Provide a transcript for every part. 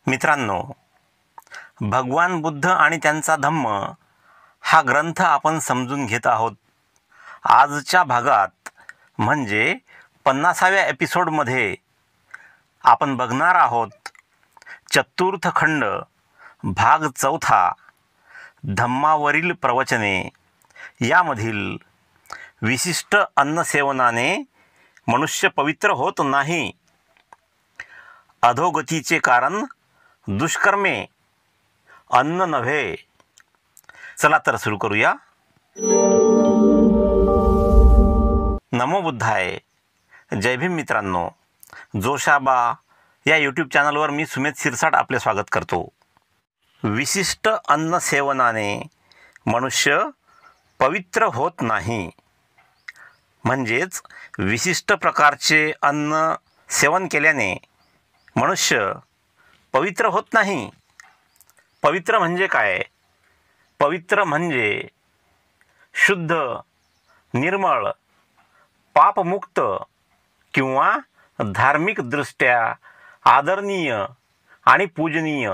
मित्रांनो, भगवान बुद्ध आणि त्यांचा धम्म हा ग्रंथ आपण समजून घेत आहोत. आजच्या भागात म्हणजे 50व्या एपिसोडमध्ये आपण बघणार आहोत चतुर्थ खंड भाग 4 धम्मावरील प्रवचने. यामधील विशिष्ट अन्नसेवनाने मनुष्य पवित्र होत नाही, अधोगतीचे कारण दुष्कर्मे, अन्न नव्हे. चला तर सुरू करूया. नमो बुद्धाय. जय भीम. मित्रांनो, जोशाबा या यूट्यूब चॅनलवर मी सुमेध शिरसाट आपले स्वागत करतो. विशिष्ट अन्न सेवनाने मनुष्य पवित्र होत नाही, म्हणजेच विशिष्ट प्रकारचे अन्न सेवन केल्याने मनुष्य पवित्र होत नाही. पवित्र म्हणजे काय? पवित्र म्हणजे शुद्ध, निर्मळ, पापमुक्त किंवा धार्मिकदृष्ट्या आदरणीय आणि पूजनीय.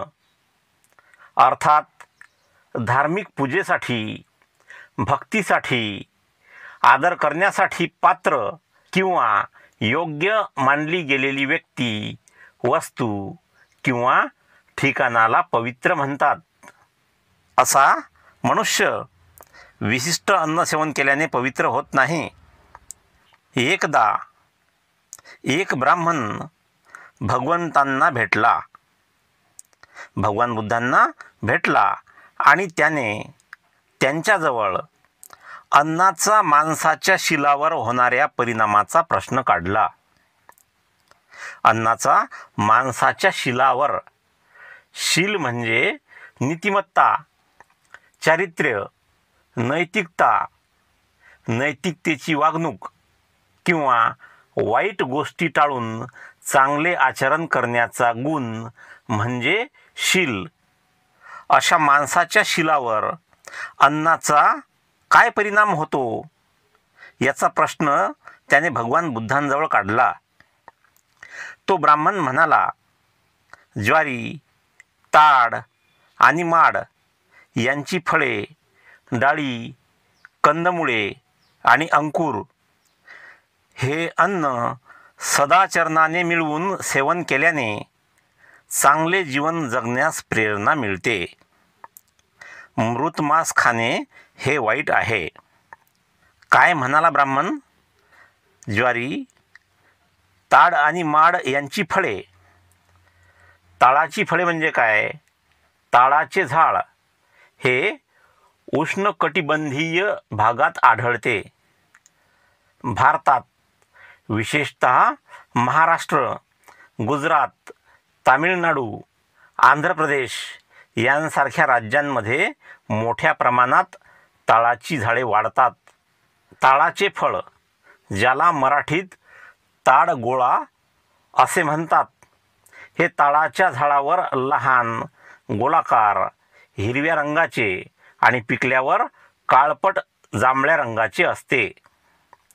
अर्थात धार्मिक पूजेसाठी, भक्तीसाठी, आदर करण्यासाठी पात्र किंवा योग्य मानली गेलेली व्यक्ती, वस्तू किंवा ठिकाणाला पवित्र म्हणतात. असा मनुष्य विशिष्ट अन्न सेवन केल्याने पवित्र होत नाही. एकदा एक ब्राह्मण भगवंतांना भेटला, भगवान बुद्धांना भेटला आणि त्याने त्यांच्याजवळ अन्नाचा माणसाच्या शीलावर होणाऱ्या परिणामाचा प्रश्न काढला. अन्नाचा माणसाच्या शीलावर, शील म्हणजे नीतिमत्ता, चारित्र्य, नैतिकता, नैतिकतेची वागणूक किंवा वाईट गोष्टी टाळून चांगले आचरण करण्याचा गुण म्हणजे शील. अशा माणसाच्या शीलावर अन्नाचा काय परिणाम होतो याचा प्रश्न त्याने भगवान बुद्धांजवळ काढला. तो ब्राह्मण म्हणाला, ज्वारी, ताड आणि माड यांची फळे, डाळी, कंदमुळे आणि अंकुर हे अन्न सदाचरणाने मिळवून सेवन केल्याने चांगले जीवन जगण्यास प्रेरणा मिळते. मृत मांस खाणे हे वाईट आहे. काय म्हणाला ब्राह्मण? ज्वारी, ताड आणि माड यांची फळे. ताळाची फळे म्हणजे काय? ताळाचे झाड हे उष्णकटिबंधीय भागात आढळते. भारतात विशेषतः महाराष्ट्र, गुजरात, तामिळनाडू, आंध्र प्रदेश यांसारख्या राज्यांमध्ये मोठ्या प्रमाणात ताळाची झाडे वाढतात. ताळाचे फळ, ज्याला मराठीत ताडगोळा असे म्हणतात, हे ताळाच्या झाडावर लहान, गोलाकार, हिरव्या रंगाचे आणि पिकल्यावर काळपट जांभळ्या रंगाचे असते.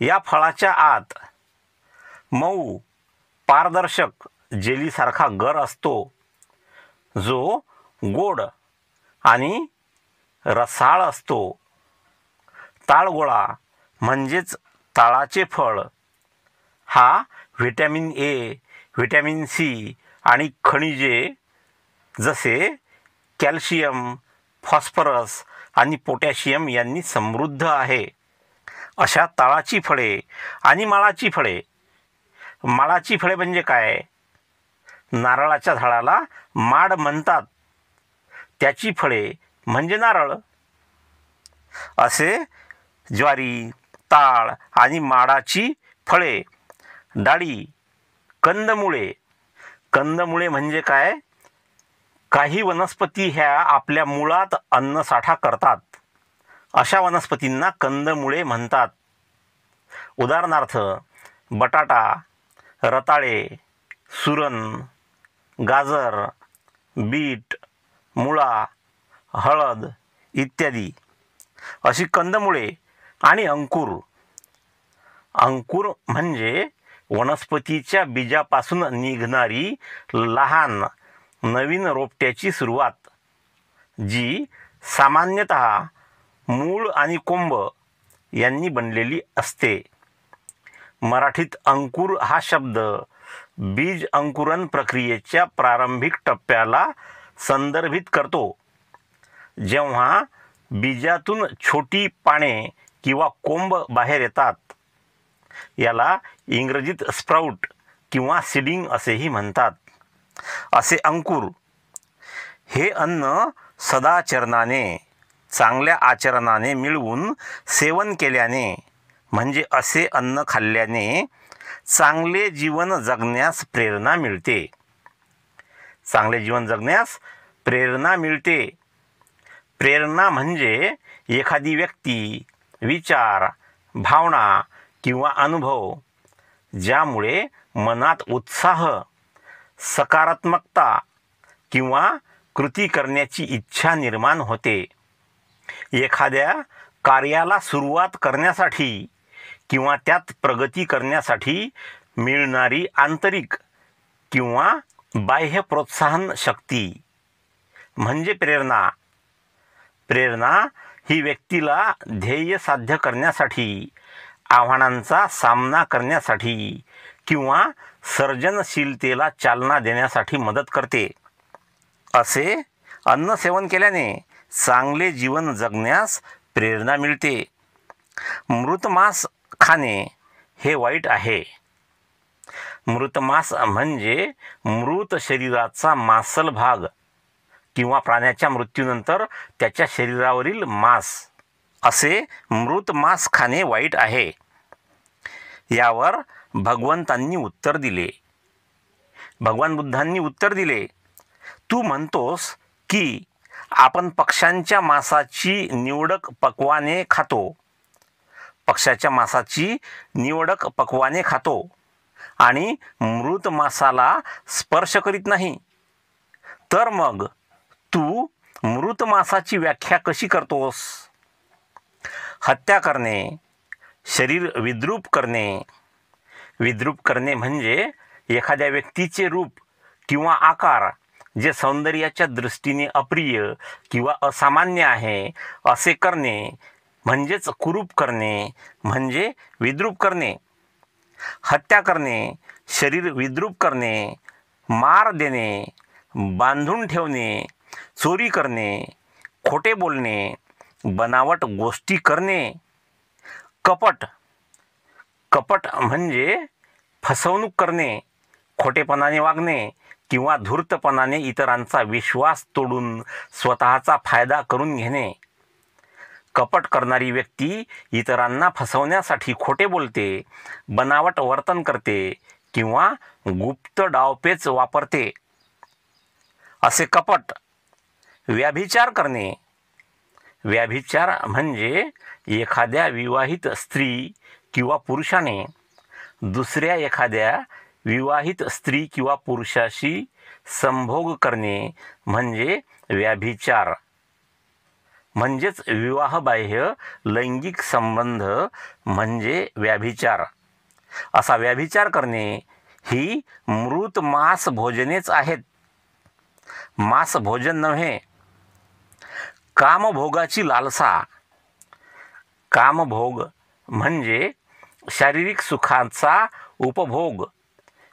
या फळाच्या आत मऊ, पारदर्शक जेलीसारखा गर असतो, जो गोड आणि रसाळ असतो. ताळगोळा म्हणजेच ताळाचे फळ हा व्हिटॅमिन ए, व्हिटॅमिन सी आणि खनिजे जसे कॅल्शियम, फॉस्फरस आणि पोटॅशियम यांनी समृद्ध आहे. अशा ताळाची फळे आणि माळाची फळे. माळाची फळे म्हणजे काय? नारळाच्या झाडाला माड म्हणतात, त्याची फळे म्हणजे नारळ. असे ज्वारी, ताळ आणि माडाची फळे, डाळी, कंदमुळे. कंदमुळे म्हणजे काय? काही वनस्पती ह्या आपल्या मुळात अन्नसाठा करतात. अशा वनस्पतींना कंदमुळे म्हणतात. उदाहरणार्थ बटाटा, रताळे, सुरण, गाजर, बीट, मुळा, हळद इत्यादी. अशी कंदमुळे. आणि अंकुर. अंकुर म्हणजे वनस्पतीच्या बीजापासून निघणारी लहान, नवीन रोपट्याची सुरुवात, जी सामान्यतः मूळ आणि कोंब यांनी बनलेली असते. मराठीत अंकुर हा शब्द बीज अंकुरण प्रक्रियेच्या प्रारंभिक टप्प्याला संदर्भित करतो, जेव्हा बीजातून छोटी पाने किंवा कोंब बाहेर येतात. याला इंग्रजीत स्प्राउट किंवा सीडिंग असेही म्हणतात. असे अंकुर हे अन्न सदाचरणाने, चांगल्या आचरणाने मिळवून सेवन केल्याने, म्हणजे असे अन्न खाल्ल्याने चांगले जीवन जगण्यास प्रेरणा मिळते. चांगले जीवन जगण्यास प्रेरणा मिळते. प्रेरणा म्हणजे एखादी व्यक्ती, विचार, भावना किंवा अनुभव ज्यामुळे मनात उत्साह, सकारात्मकता किंवा कृती करण्याची इच्छा निर्माण होते. एखाद्या कार्याला सुरुवात करण्यासाठी किंवा त्यात प्रगती करण्यासाठी मिळणारी आंतरिक किंवा बाह्य प्रोत्साहन शक्ती म्हणजे प्रेरणा. प्रेरणा ही व्यक्तीला ध्येय साध्य करण्यासाठी, आव्हानांचा सामना करण्यासाठी किंवा सर्जनशीलतेला चालना देण्यासाठी मदत करते. असे अन्न सेवन केल्याने चांगले जीवन जगण्यास प्रेरणा मिळते. मृत मांस खाणे हे वाईट आहे. मृत मांस म्हणजे मृत शरीराचा मांसल भाग किंवा प्राण्याच्या मृत्यूनंतर त्याच्या शरीरावरील मांस. असे मृत मांस खाणे वाईट आहे. यावर भगवंतांनी उत्तर दिले. भगवान बुद्धांनी उत्तर दिले, तू म्हणतोस की आपण पक्ष्यांच्या मांसाची निवडक पक्वाने खातो. पक्ष्याच्या मांसाची निवडक पक्वाने खातो आणि मृत मांसाला स्पर्श करीत नाही. तर मग तू मृत मांसाची व्याख्या कशी करतोस? हत्या करणे, शरीर विद्रूप करणे. विद्रूप करणे म्हणजे एखाद्या व्यक्तीचे रूप किंवा आकार जे सौंदर्याच्या दृष्टीने अप्रिय किंवा असामान्य आहे असे करणे, म्हणजेच कुरूप करणे म्हणजे विद्रूप करणे. हत्या करणे, शरीर विद्रूप करणे, मार देणे, बांधून ठेवणे, चोरी करणे, खोटे बोलणे, बनावट गोष्टी करणे. कपट. कपट म्हणजे फसवणूक करणे, खोटेपणाने वागणे किंवा धूर्तपणाने इतरांचा विश्वास तोडून स्वतःचा फायदा करून घेणे. कपट करणारी व्यक्ती इतरांना फसवण्यासाठी खोटे बोलते, बनावट वर्तन करते किंवा गुप्त डावपेच वापरते. असे कपट. व्याभिचार करणे. व्याभिचार म्हणजे एखाद्या विवाहित स्त्री किंवा पुरुषाने दुसऱ्या एखाद्या विवाहित स्त्री किंवा पुरुषाशी संभोग करणे म्हणजे व्याभिचार. म्हणजेच विवाहबाह्य लैंगिक संबंध म्हणजे व्याभिचार. असा व्याभिचार करणे ही मृत मांस भोजनेच आहेत. मांस भोजन नव्हे. कामभोगाची लालसा. कामभोग म्हणजे शारीरिक सुखाचा उपभोग,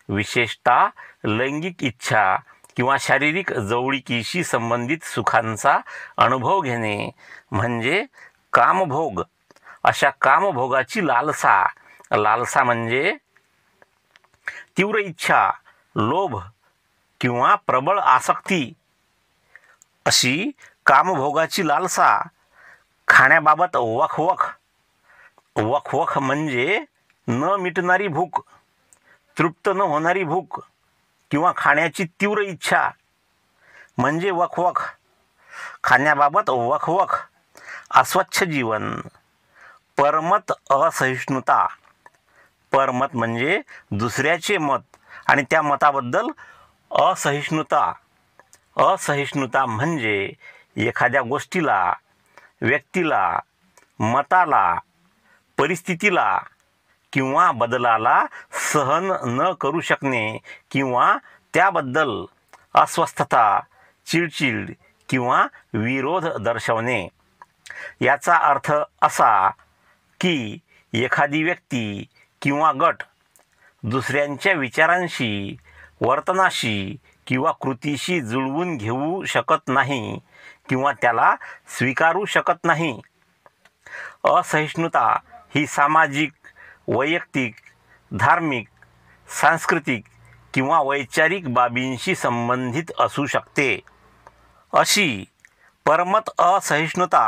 विशेषतः लैंगिक इच्छा किंवा शारीरिक जवळिकीशी संबंधित सुखांचा अनुभव घेणे म्हणजे कामभोग. अशा कामभोगाची लालसा. लालसा म्हणजे तीव्र इच्छा, लोभ किंवा प्रबळ आसक्ती. अशी कामभोगाची लालसा. खाण्याबाबत वखवख. वखवख म्हणजे न मिटणारी भूक, तृप्त न होणारी भूक किंवा खाण्याची तीव्र इच्छा म्हणजे वखवख. खाण्याबाबत वखवख. अस्वच्छ जीवन. परमत असहिष्णुता. परमत म्हणजे दुसऱ्याचे मत आणि त्या मताबद्दल असहिष्णुता. असहिष्णुता म्हणजे एखाद्या गोष्टीला, व्यक्तीला, मताला, परिस्थितीला किंवा बदलाला सहन न करू शकणे किंवा त्याबद्दल अस्वस्थता, चिडचिड किंवा विरोध दर्शवणे। याचा अर्थ असा की एखादी व्यक्ती किंवा गट दुसऱ्यांच्या विचारांशी, वर्तनाशी किंवा कृतीशी जुळवून घेऊ शकत नाही किंवा त्याला स्वीकारू शकत नाही। असहिष्णुता ही सामाजिक, वैयक्तिक, धार्मिक, सांस्कृतिक किंवा वैचारिक बाबींशी संबंधित असू शकते। अशी परमत असहिष्णुता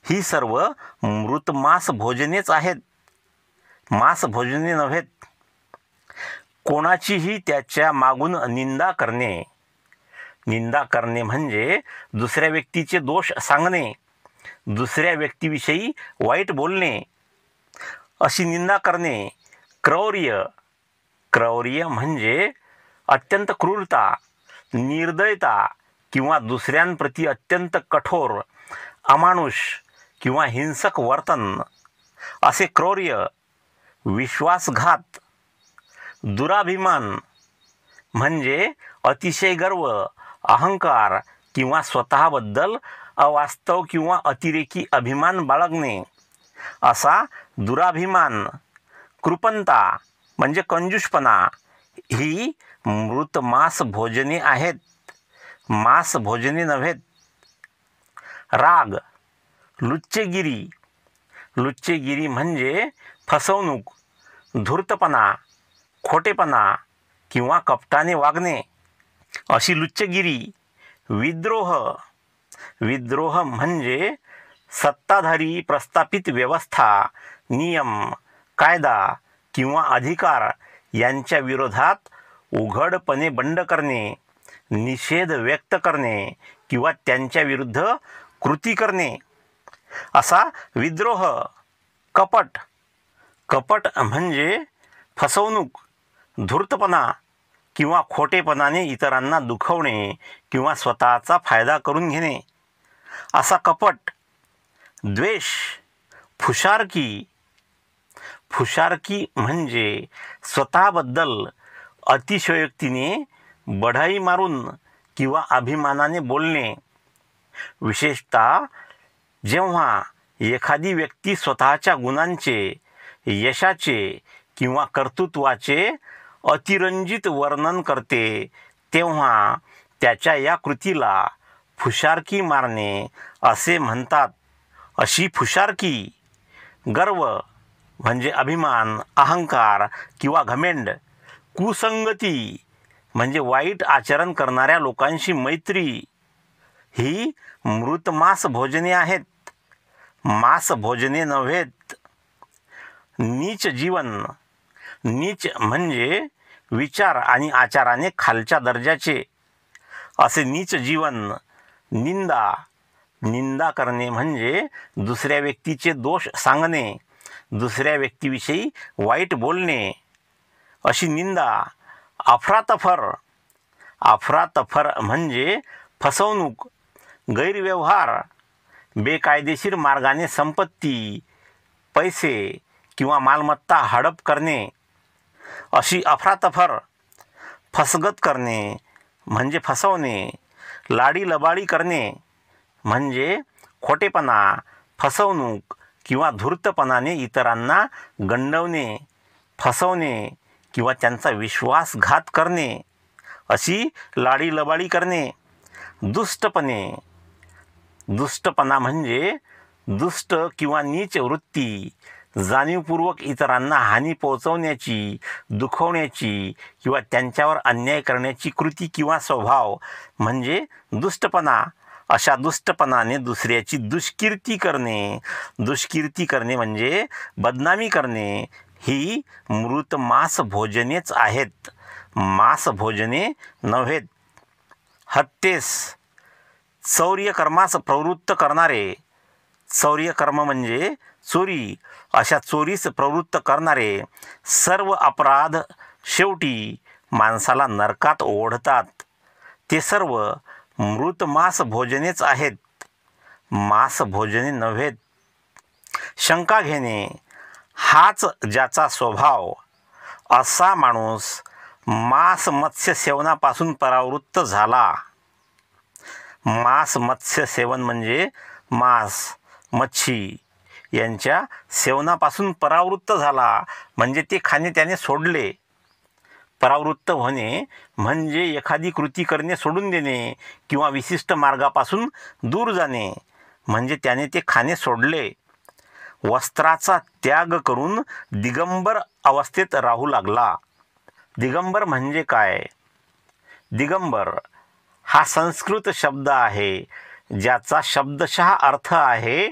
ही सर्व मृत मांस भोजनेच आहेत, मांस भोजने नव्हेत। कोणाचीही त्याच्या मागून निंदा करणे, निंदा करणे म्हणजे दुसऱ्या व्यक्तीचे दोष सांगणे, दुसऱ्या व्यक्तीविषयी वाईट बोलणे, अशी निंदा करणे। क्रौर्य, क्रौर्य म्हणजे अत्यंत क्रूरता, निर्दयता किंवा दुसऱ्यांप्रती अत्यंत कठोर, अमानुष किंवा हिंसक वर्तन, असे क्रौर्य। विश्वासघात, दुराभिमान म्हणजे अतिशय गर्व, अहंकार किंवा स्वतःबद्दल अवास्तव किंवा अतिरेकी अभिमान बाळगणे, असा दुराभिमान। कृपणता म्हणजे कंजूषपणा, ही मृत मांस भोजने आहेत, मांस भोजने नव्हेत। राग, लुच्चेगिरी, लुच्चेगिरी म्हणजे फसवणूक, धूर्तपणा, खोटेपणा किंवा कपटाने वागणे, अशी लुच्चेगिरी। विद्रोह, विद्रोह म्हणजे सत्ताधारी, प्रस्थापित व्यवस्था, नियम, कायदा किंवा अधिकार यांच्या विरोधात उघडपणे बंड करणे, निषेध व्यक्त करणे किंवा त्यांच्या विरुद्ध कृती करणे, असा विद्रोह। कपट, कपट म्हणजे फसवणूक, धूर्तपणा किंवा खोटेपणाने इतरांना दुखवणे किंवा स्वतःचा फायदा करून घेणे, असा कपट। द्वेष, फुशारकी, फुशारकी म्हणजे स्वतःबद्दल अतिशयोक्तीने बढाई मारून किंवा अभिमानाने बोलणे। विशेषतः जेव्हा एखादी व्यक्ती स्वतःच्या गुणांचे, यशाचे किंवा कर्तृत्वाचे अतिरंजित वर्णन करते तेव्हा त्याच्या या कृतीला फुशारकी मारणे असे म्हणतात। अशी फुशारकी। गर्व म्हणजे अभिमान, अहंकार किंवा घमेंड। कुसंगती म्हणजे वाईट आचरण करणाऱ्या लोकांशी मैत्री, ही मृत मांस भोजने आहेत, मांस भोजने नव्हेत। नीच जीवन, नीच म्हणजे विचार आणि आचाराने खालच्या दर्जाचे, असे नीच जीवन। निंदा, निंदा करणे म्हणजे दुसऱ्या व्यक्तीचे दोष सांगणे, दुसऱ्या व्यक्तीविषयी वाईट बोलणे, अशी निंदा। अफरातफर, अफरातफर म्हणजे फसवणूक, गैरव्यवहार, बेकायदेशीर मार्गाने संपत्ती, पैसे किंवा मालमत्ता हडप करणे, अशी अफरातफर। फसगत करणे म्हणजे फसवणे, लाडीलबाडी करणे म्हणजे खोटेपणा, फसवणूक किंवा धूर्तपणाने इतरांना गंडवणे, फसवणे किंवा त्यांचा विश्वासघात करणे, अशी लाडीलबाडी करणे। दुष्टपणे, दुष्टपणा म्हणजे दुष्ट किंवा नीच वृत्ती, जाणीवपूर्वक इतरांना हानी पोहोचवण्याची, दुखवण्याची किंवा त्यांच्यावर अन्याय करण्याची कृती किंवा स्वभाव म्हणजे दुष्टपणा। अशा दुष्टपणाने दुसऱ्याची दुष्कीर्ती करणे, दुष्कीर्ती करणे म्हणजे बदनामी करणे, ही मृत मांस भोजनेच आहेत, मांस भोजने नव्हेत। हत्येस, चौर्यकर्मास प्रवृत्त करणारे, चौर्यकर्म म्हणजे चोरी, अशा चोरीस प्रवृत्त करणारे सर्व अपराध शेवटी माणसाला नरकात ओढतात, ते सर्व मृत मांस भोजनेच आहेत, मांस भोजने नव्हेत। शंका घेणे, हाच ज्याचा स्वभाव, असा माणूस मांस मत्स्य सेवनापासून परावृत्त झाला. मांस मत्स्य सेवन म्हणजे मांस मच्छी यांच्या सेवनापासून परावृत्त झाला म्हणजे ते खाणे त्याने सोडले. परावृत्त होणे म्हणजे एखादी कृती करणे सोडून देणे किंवा विशिष्ट मार्गापासून दूर जाणे म्हणजे त्याने ते खाणे सोडले. वस्त्राचा त्याग करून दिगंबर अवस्थेत राहू लागला. दिगंबर म्हणजे काय? दिगंबर हा संस्कृत शब्द आहे ज्याचा शब्दशः अर्थ आहे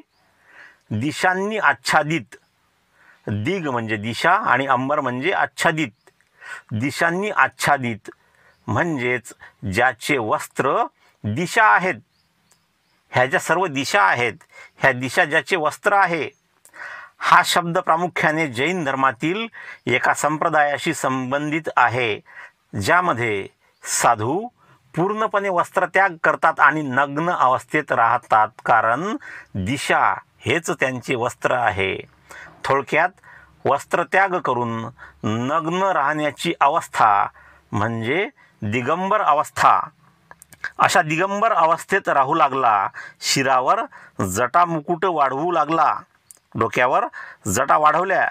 दिशांनी आच्छादित. दिग म्हणजे दिशा आणि अंबर म्हणजे आच्छादित. दिशांनी आच्छादित म्हणजेच ज्याचे वस्त्र दिशा आहेत. ह्या ज्या सर्व दिशा आहेत ह्या दिशा ज्याचे वस्त्र आहे. हा शब्द प्रामुख्याने जैन धर्मातील एका संप्रदायाशी संबंधित आहे ज्यामध्ये साधू पूर्णपणे वस्त्रत्याग करतात आणि नग्न अवस्थेत राहतात कारण दिशा हेच त्यांचे वस्त्र आहे. थोडक्यात वस्त्रत्याग करून नग्न राहण्याची अवस्था म्हणजे दिगंबर अवस्था. अशा दिगंबर अवस्थेत राहू लागला. शिरावर जटा मुकुट वाढवू लागला. डोक्यावर जटा वाढवल्या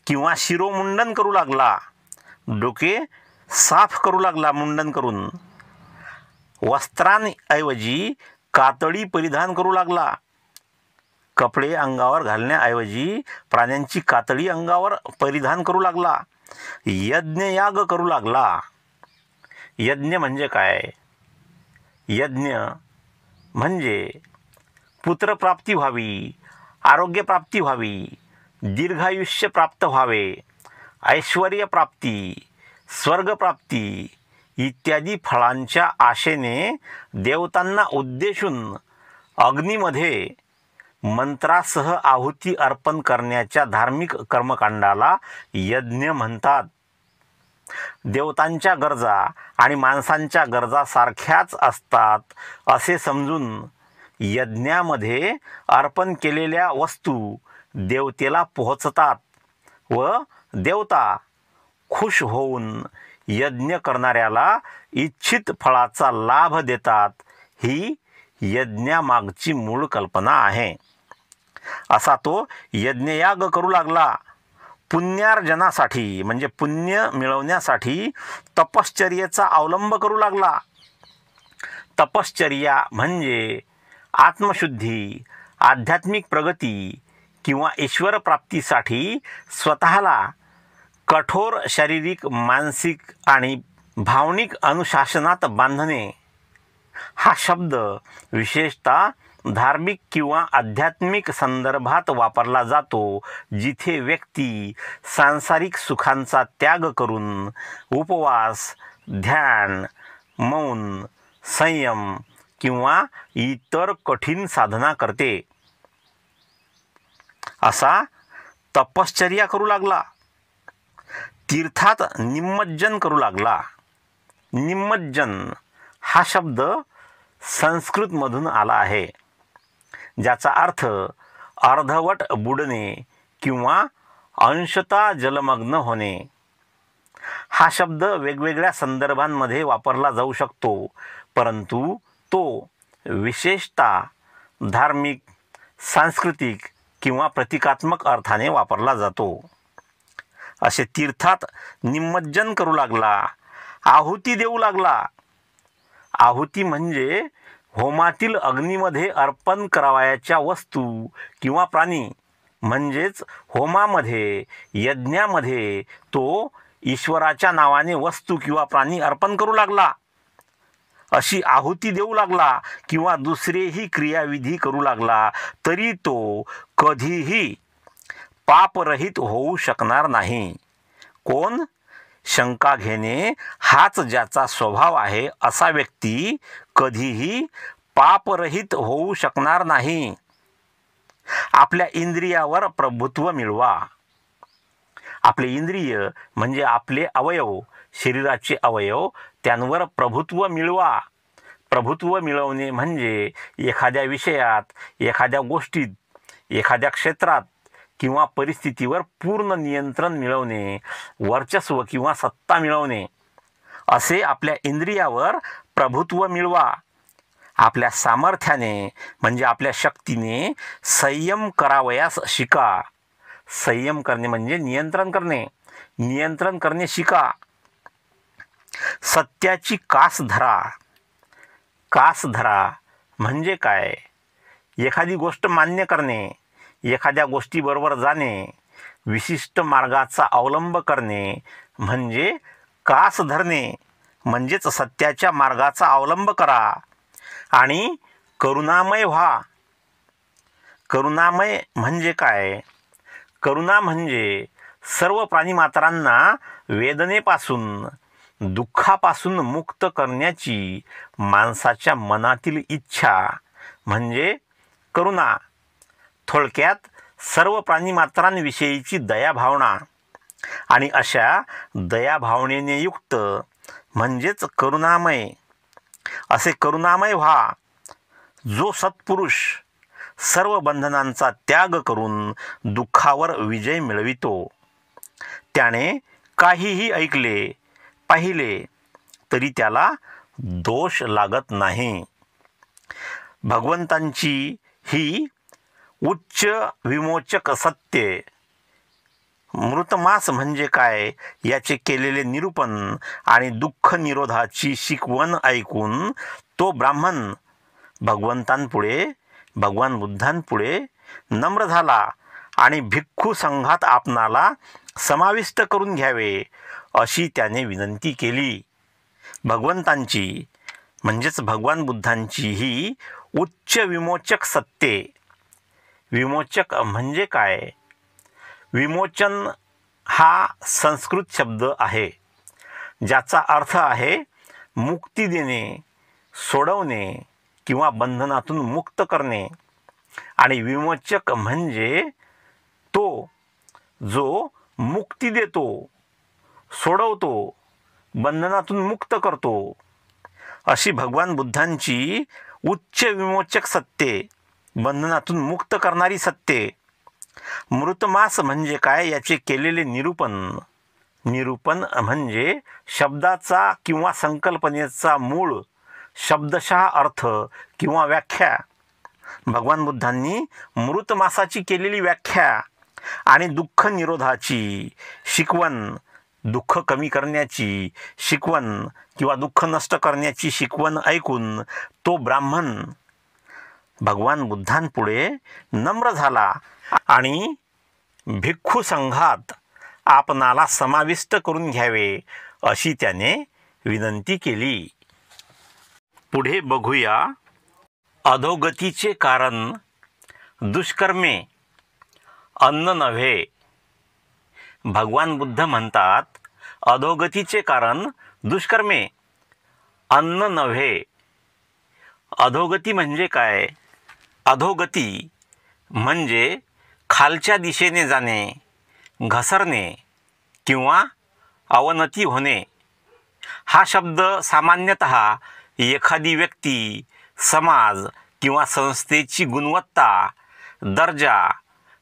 किंवा शिरोमुंडन करू लागला. डोके साफ करू लागला मुंडन करून. वस्त्रांऐवजी कातडी परिधान करू लागला. कपडे अंगावर घालण्याऐवजी प्राण्यांची कातडी अंगावर परिधान करू लागला. यज्ञयाग करू लागला. यज्ञ म्हणजे काय? यज्ञ म्हणजे पुत्रप्राप्ती व्हावी, आरोग्यप्राप्ती व्हावी, दीर्घायुष्य प्राप्त व्हावे, ऐश्वर्यप्राप्ती, स्वर्गप्राप्ती इत्यादी फळांच्या आशेने देवतांना उद्देशून अग्नीमध्ये मंत्रासह आहुती अर्पण करण्याच्या धार्मिक कर्मकांडाला यज्ञ म्हणतात. देवतांच्या गरजा आणि माणसांच्या गरजा सारख्याच असतात असे समजून यज्ञामध्ये अर्पण केलेल्या वस्तू देवतेला पोहोचतात व देवता खुश होऊन यज्ञ करणाऱ्याला इच्छित फळाचा लाभ देतात. ही यज्ञामागची मूळ कल्पना आहे. असा तो यज्ञयाग करू लागला. पुण्यार्जनासाठी म्हणजे पुण्य मिळवण्यासाठी तपश्चर्येचा अवलंब करू लागला. तपश्चर्या म्हणजे आत्मशुद्धी, आध्यात्मिक प्रगती किंवा ईश्वर प्राप्तीसाठी स्वतःला कठोर शारीरिक, मानसिक आणि भावनिक अनुशासनात बांधणे. हा शब्द विशेषतः धार्मिक किंवा आध्यात्मिक संदर्भात वापरला जातो जिथे व्यक्ती सांसारिक सुखांचा त्याग करून उपवास, ध्यान, मौन, संयम किंवा इतर कठीण साधना करते. असा तपश्चर्या करू लागला. तीर्थात निमज्जन करू लागला. निमज्जन हा शब्द संस्कृतमधून आला आहे ज्याचा अर्थ अर्धवट बुडणे किंवा अंशतः जलमग्न होणे. हा शब्द वेगवेगळ्या संदर्भांमध्ये वापरला जाऊ शकतो परंतु तो विशेषतः धार्मिक, सांस्कृतिक किंवा प्रतिकात्मक अर्थाने वापरला जातो. असे तीर्थात निमज्जन करू लागला. आहुती देऊ लागला. आहुती म्हणजे होमातील अग्नीमध्ये अर्पण करावयाच्या वस्तू किंवा प्राणी. म्हणजेच होमामध्ये, यज्ञामध्ये तो ईश्वराच्या नावाने वस्तू किंवा प्राणी अर्पण करू लागला. अशी आहुती देऊ लागला किंवा दुसरेही क्रियाविधी करू लागला तरी तो कधीही पापरहित होऊ शकणार नाही. कोण? शंका घेणे हाच ज्याचा स्वभाव आहे असा व्यक्ती कधीही पापरहित होऊ शकणार नाही. आपल्या इंद्रियावर प्रभुत्व मिळवा. आपले इंद्रिय म्हणजे आपले अवयव, शरीराचे अवयव, त्यांवर प्रभुत्व मिळवा. प्रभुत्व मिळवणे म्हणजे एखाद्या विषयात, एखाद्या गोष्टीत, एखाद्या क्षेत्रात किंवा परिस्थितीवर पूर्ण नियंत्रण मिळवणे, वर्चस्व किंवा सत्ता मिळवणे. असे आपल्या इंद्रियावर प्रभुत्व मिळवा. आपल्या सामर्थ्याने म्हणजे आपल्या शक्तीने संयम करावयास शिका. संयम करणे म्हणजे नियंत्रण करणे. नियंत्रण करणे शिका. सत्याची कास धरा. कास धरा म्हणजे काय? एखादी गोष्ट मान्य करणे, एखाद्या गोष्टीबरोबर जाणे, विशिष्ट मार्गाचा अवलंब करणे म्हणजे कास धरणे. म्हणजेच सत्याच्या मार्गाचा अवलंब करा आणि करुणामय व्हा. करुणामय म्हणजे काय? करुणा म्हणजे सर्व प्राणीमात्रांना वेदनेपासून, दुःखापासून मुक्त करण्याची माणसाच्या मनातील इच्छा म्हणजे करुणा. थोडक्यात सर्व प्राणीमात्रांविषयीची दयाभावना. आणि अशा दयाभावनेने युक्त म्हणजेच करुणामय. असे करुणामय व्हा. जो सत्पुरुष सर्व बंधनांचा त्याग करून दुःखावर विजय मिळवितो, त्याने काहीही ऐकले, पाहिले तरी त्याला दोष लागत नाही. भगवंतांची ही उच्च विमोचक सत्ये, मृतमास म्हणजे काय याचे केलेले निरूपण आणि दुःख निरोधाची शिकवण ऐकून तो ब्राह्मण भगवंतांपुढे, भगवान बुद्धांपुढे नम्र झाला आणि भिक्खू संघात आपणाला समाविष्ट करून घ्यावे अशी त्याने विनंती केली. भगवंतांची म्हणजेच भगवान बुद्धांची ही उच्च विमोचक सत्ये. विमोचक म्हणजे काय? विमोचन हा संस्कृत शब्द आहे ज्याचा अर्थ आहे मुक्ती देणे, सोडवणे किंवा बंधनातून मुक्त करणे. आणि विमोचक म्हणजे तो जो मुक्ती देतो, सोडवतो, बंधनातून मुक्त करतो. अशी भगवान बुद्धांची उच्च विमोचक सत्ये, बंधनातून मुक्त करणारी सत्ये. मृतमास म्हणजे काय याचे केलेले निरूपण. निरूपण म्हणजे शब्दाचा किंवा संकल्पनेचा मूळ शब्दशः अर्थ किंवा व्याख्या. भगवान बुद्धांनी मृतमासाची केलेली व्याख्या आणि दुःख निरोधाची शिकवण, दुःख कमी करण्याची शिकवण किंवा दुःख नष्ट करण्याची शिकवण ऐकून तो ब्राह्मण भगवान बुद्धांपुढे नम्र झाला आणि भिक्खू संघात आपणाला समाविष्ट करून घ्यावे अशी त्याने विनंती केली. पुढे बघूया. अधोगतीचे कारण दुष्कर्मे, अन्न नव्हे. भगवान बुद्ध म्हणतात, अधोगतीचे कारण दुष्कर्मे, अन्न नव्हे. अधोगती म्हणजे काय? अधोगती म्हणजे खालच्या दिशेने जाणे, घसरणे किंवा अवनती होणे. हा शब्द सामान्यतः एखादी व्यक्ती, समाज किंवा संस्थेची गुणवत्ता, दर्जा,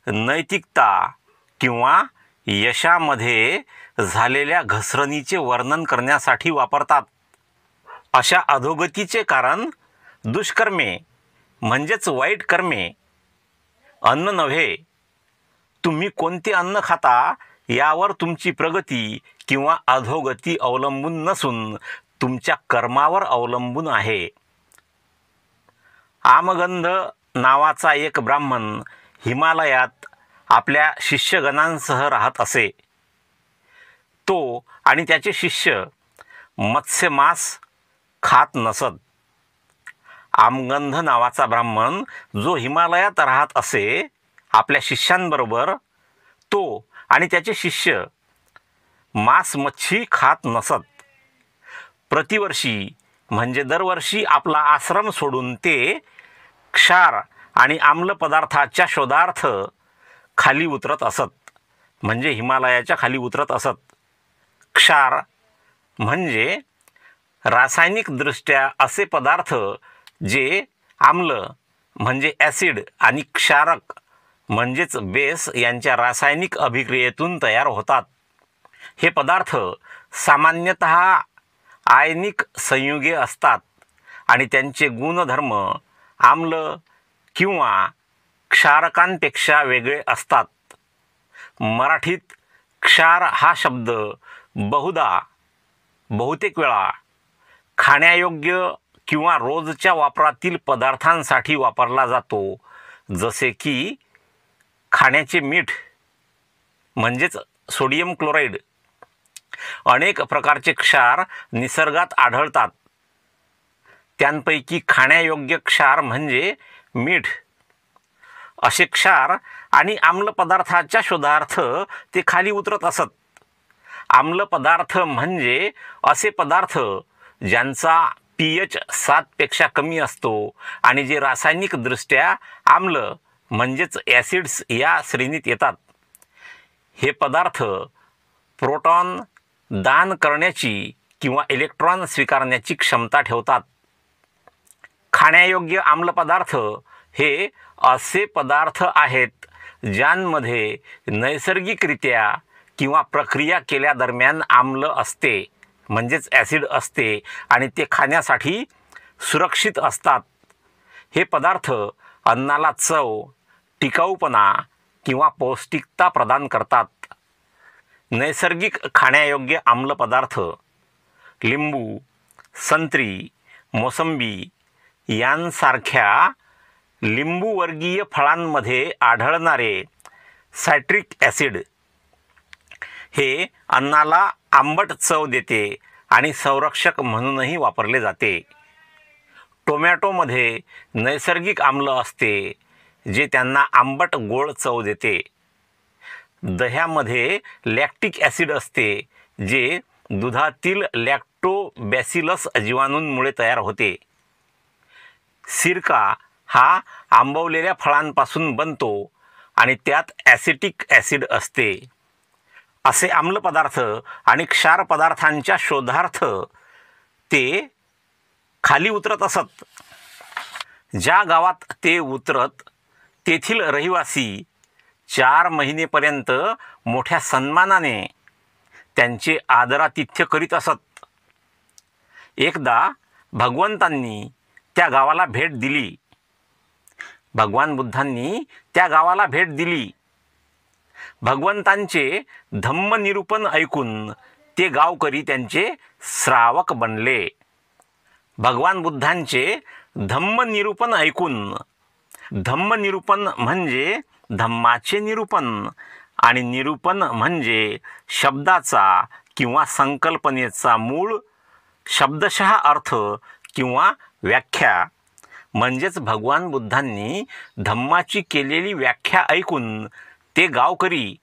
नैतिकता किंवा यशामध्ये झालेल्या घसरणीचे वर्णन करण्यासाठी वापरतात. अशा अधोगतीचे कारण दुष्कर्मे म्हणजेच वाईट कर्मे. अन्न नव्हे. तुम्ही कोणते अन्न खाता यावर तुमची प्रगती किंवा अधोगती अवलंबून नसून तुमच्या कर्मावर अवलंबून आहे. आमगंध नावाचा एक ब्राह्मण हिमालयात आपल्या शिष्यगणांसह राहत असे. तो आणि त्याचे शिष्य मत्स्यमांस खात नसत. आमगंध नावाचा ब्राह्मण जो हिमालयात राहत असे, आपल्या शिष्यांबरोबर तो आणि त्याचे शिष्य मांस मच्छी खात नसत. प्रतिवर्षी म्हणजे दरवर्षी आपला आश्रम सोडून ते क्षार आणि आम्ल पदार्थाच्या शोधार्थ खाली उतरत असत. म्हणजे हिमालयाच्या खाली उतरत असत. क्षार म्हणजे रासायनिकदृष्ट्या असे पदार्थ जे आम्ल म्हणजे ॲसिड आणि क्षारक म्हणजेच बेस यांच्या रासायनिक अभिक्रियेतून तयार होतात. हे पदार्थ सामान्यतः आयनिक संयुगे असतात आणि त्यांचे गुणधर्म आम्ल किंवा क्षारकांपेक्षा वेगळे असतात. मराठीत क्षार हा शब्द बहुतेक वेळा खाण्यायोग्य किंवा रोजच्या वापरातील पदार्थांसाठी वापरला जातो, जसे की खाण्याचे मीठ म्हणजेच सोडियम क्लोराईड. अनेक प्रकारचे क्षार निसर्गात आढळतात. त्यांपैकी खाण्यायोग्य क्षार म्हणजे मीठ. असे क्षार आणि आम्ल पदार्थाच्या शोधार्थ ते खाली उतरत असत. आम्ल पदार्थ म्हणजे असे पदार्थ ज्यांचा pH 7 पेक्षा कमी असतो आणि जे रासायनिकदृष्ट्या आम्ल म्हणजेच ॲसिड्स या श्रेणीत येतात. हे पदार्थ प्रोटॉन दान करण्याची किंवा इलेक्ट्रॉन स्वीकारण्याची क्षमता ठेवतात. खाण्यायोग्य आम्ल पदार्थ हे असे पदार्थ आहेत ज्यांमध्ये नैसर्गिकरित्या किंवा प्रक्रिया केल्यादरम्यान आम्ल असते म्हणजेच ॲसिड असते आणि ते खाण्यासाठी सुरक्षित असतात. हे पदार्थ अन्नाला चव, टिकाऊपणा किंवा पौष्टिकता प्रदान करतात. नैसर्गिक खाण्यायोग्य आम्ल पदार्थ लिंबू, संत्री, मोसंबी यांसारख्या लिंबूवर्गीय फळांमध्ये आढळणारे सायट्रिक ॲसिड हे अन्नाला आंबट चव देते आणि संरक्षक म्हणूनही वापरले जाते. टोमॅटोमध्ये नैसर्गिक आम्ल असते जे त्यांना आंबट गोड चव देते. दह्यामध्ये लॅक्टिक ॲसिड असते जे दुधातील लॅक्टोबॅसिलस जीवाणूंमुळे तयार होते. सिरका हा आंबवलेल्या फळांपासून बनतो आणि त्यात ॲसिटिक ॲसिड असते. असे आम्ल पदार्थ आणि क्षार पदार्थांच्या शोधार्थ ते खाली उतरत असत. ज्या गावात ते उतरत तेथील रहिवासी 4 महिनेपर्यंत मोठ्या सन्मानाने त्यांचे आदरातिथ्य करीत असत. एकदा भगवंतांनी त्या गावाला भेट दिली. भगवान बुद्धांनी त्या गावाला भेट दिली. भगवंतांचे धम्मनिरूपण ऐकून ते गावकरी त्यांचे श्रावक बनले. भगवान बुद्धांचे धम्मनिरूपण ऐकून, धम्मनिरूपण म्हणजे धम्माचे निरूपण आणि निरूपण म्हणजे शब्दाचा किंवा संकल्पनेचा मूळ शब्दशः अर्थ किंवा व्याख्या. म्हणजेच भगवान बुद्धांनी धम्माची केलेली व्याख्या ऐकून ते गावकरी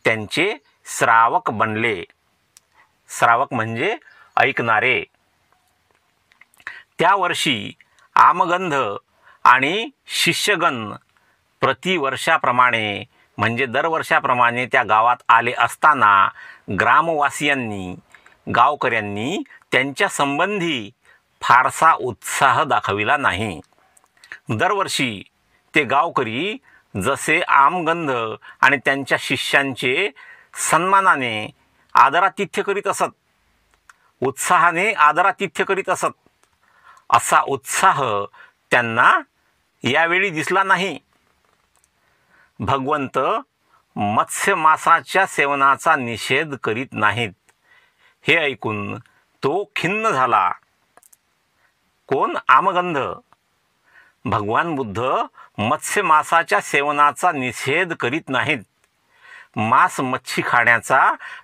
त्यांचे श्रावक बनले. श्रावक म्हणजे ऐकणारे. त्या वर्षी आमगंध आणि शिष्यगण प्रतिवर्षाप्रमाणे म्हणजे दरवर्षाप्रमाणे त्या गावात आले असताना ग्रामवासियांनी, गावकऱ्यांनी त्यांच्या संबंधी फारसा उत्साह दाखविला नाही. दरवर्षी ते गावकरी जसे आमगंध आणि त्यांच्या शिष्यांचे सन्मानाने आदरातिथ्य करीत असत, उत्साहाने आदरातिथ्य करीत असत, असा उत्साह त्यांना यावेळी दिसला नाही. भगवंत मत्स्य मासाच्या सेवनाचा निषेध करीत नाहीत हे ऐकून तो खिन्न झाला. कोण? आमगंध. भगवान बुद्ध मत्स्य मासाच्या सेवनाचा निषेध करीत नाहीत. मांस मच्छी खाण्याचा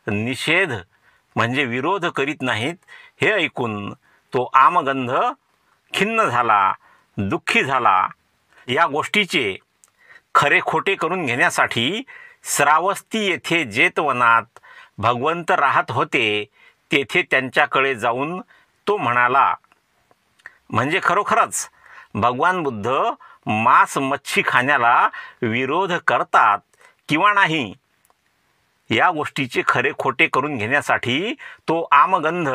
निषेध म्हणजे विरोध करीत नाहीत हे ऐकून तो आमगंध खिन्न झाला, दुःखी झाला. या गोष्टीचे खरे खोटे करून घेण्यासाठी श्रावस्ती येथे जेतवनात भगवंत राहत होते. तेथे त्यांच्याकडे जाऊन तो म्हणाला, म्हणजे खरोखरच भगवान बुद्ध मांस मच्छी खाण्याला विरोध करतात किंवा नाही या गोष्टीचे खरे खोटे करून घेण्यासाठी तो आमगंध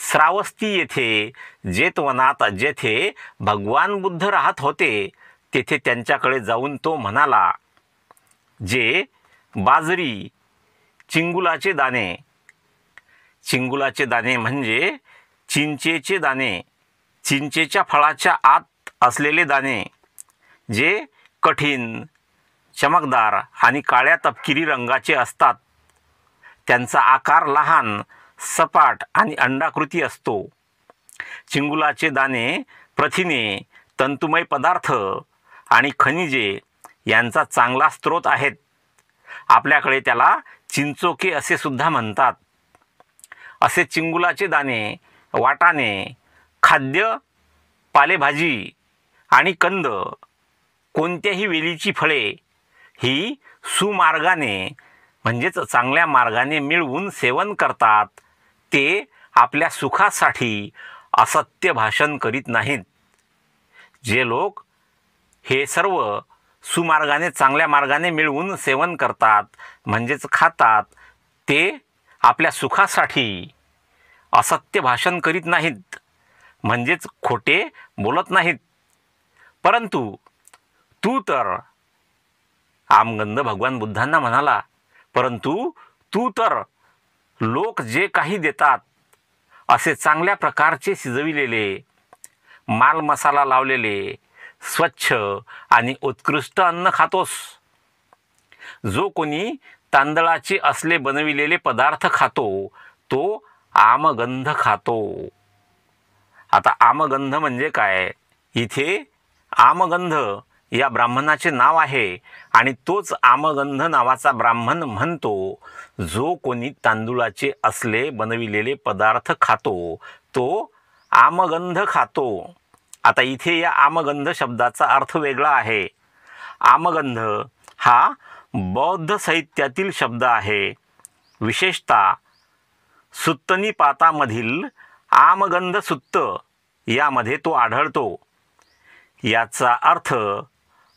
श्रावस्ती येथे जेतवनात जेथे भगवान बुद्ध राहत होते तेथे त्यांच्याकडे जाऊन तो म्हणाला, जे बाजरी, चिंगुलाचे दाणे, चिंगुलाचे दाणे म्हणजे चिंचेचे दाणे, चिंचेच्या फळाच्या आत असलेले दाणे जे कठीण, चमकदार आणि काळ्या तपकिरी रंगाचे असतात. त्यांचा आकार लहान, सपाट आणि अंडाकृती असतो. चिंगुलाचे दाणे प्रथिने, तंतुमय पदार्थ आणि खनिजे यांचा चांगला स्रोत आहेत. आपल्याकडे त्याला चिंचोके असे सुद्धा म्हणतात. असे चिंगुलाचे दाणे, वाटाणे, खाद्य, पालेभाजी आणि कंद, कोणत्याही वेलीची फळे ही सुमार्गाने म्हणजेच चांगल्या मार्गाने मिळवून सेवन करतात. ते आपल्या सुखासाठी असत्य भाषण करीत नाहीत. जे लोक हे सर्व सुमार्गाने चांगल्या मार्गाने मिळवून सेवन करतात म्हणजेच खातात, ते आपल्या सुखासाठी असत्य भाषण करीत नाहीत म्हणजेच खोटे बोलत नाहीत. परंतु तू तर, आमगंध भगवान बुद्धांना म्हणाला, परंतु तू तर लोक जे काही देतात असे चांगल्या प्रकारचे शिजविलेले, माल मसाला लावलेले, स्वच्छ आणि उत्कृष्ट अन्न खातोस. जो कोणी तांदळाचे असले बनविलेले पदार्थ खातो तो आमगंध खातो. आता आमगंध म्हणजे काय? इथे आमगंध या ब्राह्मणाचे नाव आहे आणि तोच आमगंध नावाचा ब्राह्मण म्हणतो जो कोणी तांदूळाचे असले बनविलेले पदार्थ खातो तो आमगंध खातो. आता इथे या आमगंध शब्दाचा अर्थ वेगळा आहे. आमगंध हा बौद्ध साहित्यातील शब्द आहे. विशेषतः सुत्तनिपातामधील आमगंध सुत्त यामध्ये तो आढळतो. याचा अर्थ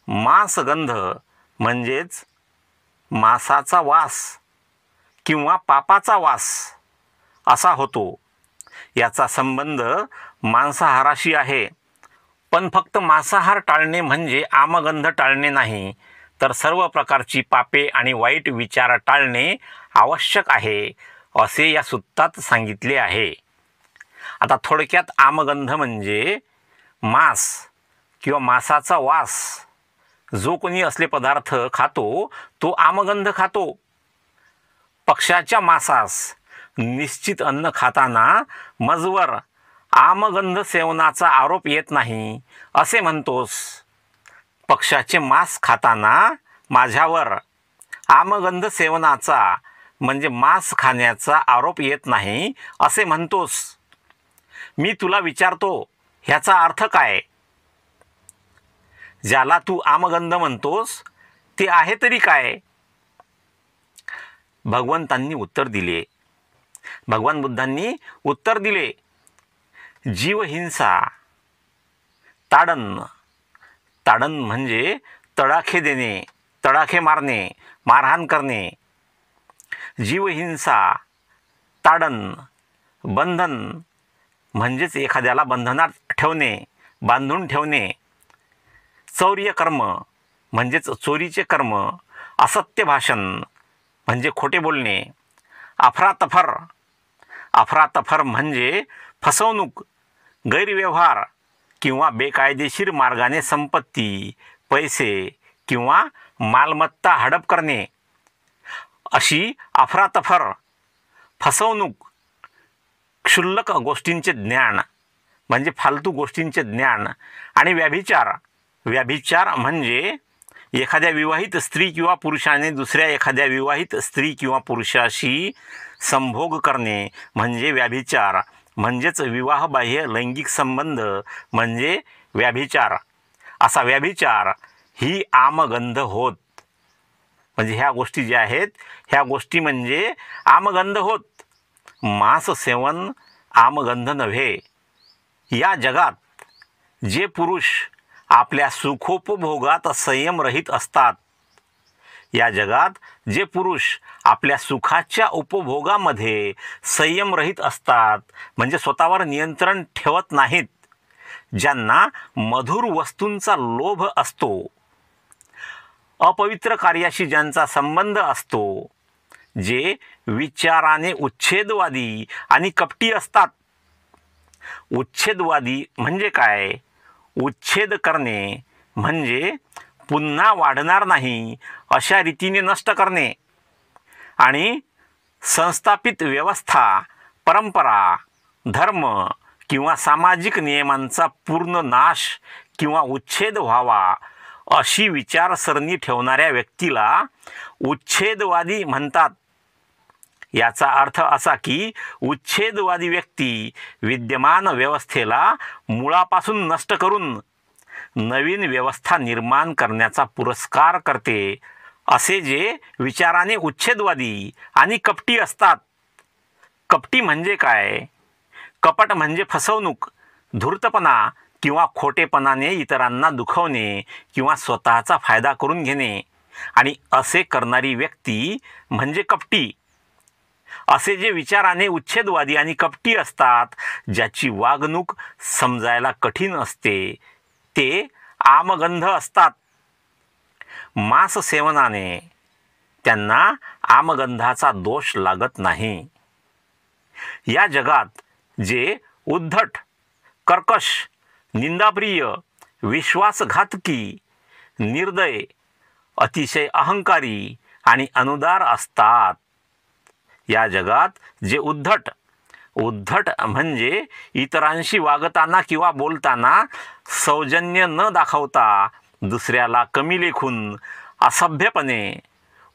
मांसगंध म्हणजेच मांसाचा वास किंवा पापाचा वास असा होतो. याचा संबंध मांसाहाराशी आहे. पण फक्त मांसाहार टाळणे म्हणजे आमगंध टाळणे नाही, तर सर्व प्रकारची पापे आणि वाईट विचार टाळणे आवश्यक आहे असे या सुत्तात सांगितले आहे. आता थोडक्यात आमगंध म्हणजे मांस किंवा मांसाचा वास. जो कोणी असले पदार्थ खातो तो आमगंध खातो. पक्ष्याच्या मांसास निश्चित अन्न खाताना मजवर आमगंध सेवनाचा आरोप येत नाही असे म्हणतोस. पक्ष्याचे मांस खाताना माझ्यावर आमगंध सेवनाचा म्हणजे मांस खाण्याचा आरोप येत नाही असे म्हणतोस. मी तुला विचारतो, ह्याचा अर्थ काय? ज्याला तू आमगंध म्हणतोस ते आहे तरी काय? भगवंतांनी उत्तर दिले. भगवान बुद्धांनी उत्तर दिले, जीवहिंसा, ताडन. ताडन म्हणजे तडाखे देणे, तडाखे मारणे, मारहाण करणे. जीवहिंसा, ताडन, बंधन म्हणजेच एखाद्याला बंधनात ठेवणे, बांधून ठेवणे. चौर्य कर्म म्हणजेच चोरीचे कर्म. असत्य भाषण म्हणजे खोटे बोलणे. अफरातफर, अफरातफर म्हणजे फसवणूक, गैरव्यवहार किंवा बेकायदेशीर मार्गाने संपत्ती, पैसे किंवा मालमत्ता हडप करणे. अशी अफरातफर, फसवणूक, क्षुल्लक गोष्टींचे ज्ञान म्हणजे फालतू गोष्टींचे ज्ञान आणि व्याभिचार. व्याभिचार म्हणजे एखाद्या विवाहित स्त्री किंवा पुरुषाने दुसऱ्या एखाद्या विवाहित स्त्री किंवा पुरुषाशी संभोग करणे म्हणजे व्याभिचार. म्हणजेच विवाहबाह्य लैंगिक संबंध म्हणजे व्याभिचार. असा व्याभिचार ही आमगंध होत. म्हणजे ह्या गोष्टी ज्या आहेत ह्या गोष्टी म्हणजे आमगंध होत. मांस सेवन आमगंध नव्हे. या जगात जे पुरुष आपल्या सुखोपभोगात संयमरहित असतात, या जगात जे पुरुष आपल्या सुखाच्या उपभोगामध्ये संयमरहित असतात म्हणजे स्वतःवर नियंत्रण ठेवत नाहीत, ज्यांना मधुर वस्तूंचा लोभ असतो, अपवित्र कार्याशी ज्यांचा संबंध असतो, जे विचाराने उच्छेदवादी आणि कपटी असतात, उच्छेदवादी म्हणजे काय? उच्छेद करणे म्हणजे पुन्हा वाढणार नाही अशा रीतीने नष्ट करणे आणि संस्थापित व्यवस्था, परंपरा, धर्म किंवा सामाजिक नियमांचा पूर्ण नाश किंवा उच्छेद व्हावा अशी विचारसरणी ठेवणाऱ्या व्यक्तीला उच्छेदवादी म्हणतात. याचा अर्थ असा की उच्छेदवादी व्यक्ती विद्यमान व्यवस्थेला मुळापासून नष्ट करून नवीन व्यवस्था निर्माण करण्याचा पुरस्कार करते. असे जे विचाराने उच्छेदवादी आणि कपटी असतात. कपटी म्हणजे काय? कपट म्हणजे फसवणूक, धूर्तपणा किंवा खोटेपणाने इतरांना दुखवणे किंवा स्वतःचा फायदा करून घेणे आणि असे करणारी व्यक्ती म्हणजे कपटी. असे जे विचाराने उच्छेदवादी आणि कपटी असतात, ज्याची वागणूक समजायला कठीण असते, ते आमगंध असतात. मांस सेवनाने त्यांना आमगंधाचा दोष लागत नाही. या जगात जे उद्धट, कर्कश, निंदाप्रिय, विश्वासघातकी, निर्दय, अतिशय अहंकारी आणि अनुदार असतात. या जगात जे उद्धट म्हणजे इतरांशी वागताना किंवा बोलताना सौजन्य न दाखवता दुसऱ्याला कमी लेखून असभ्यपणे,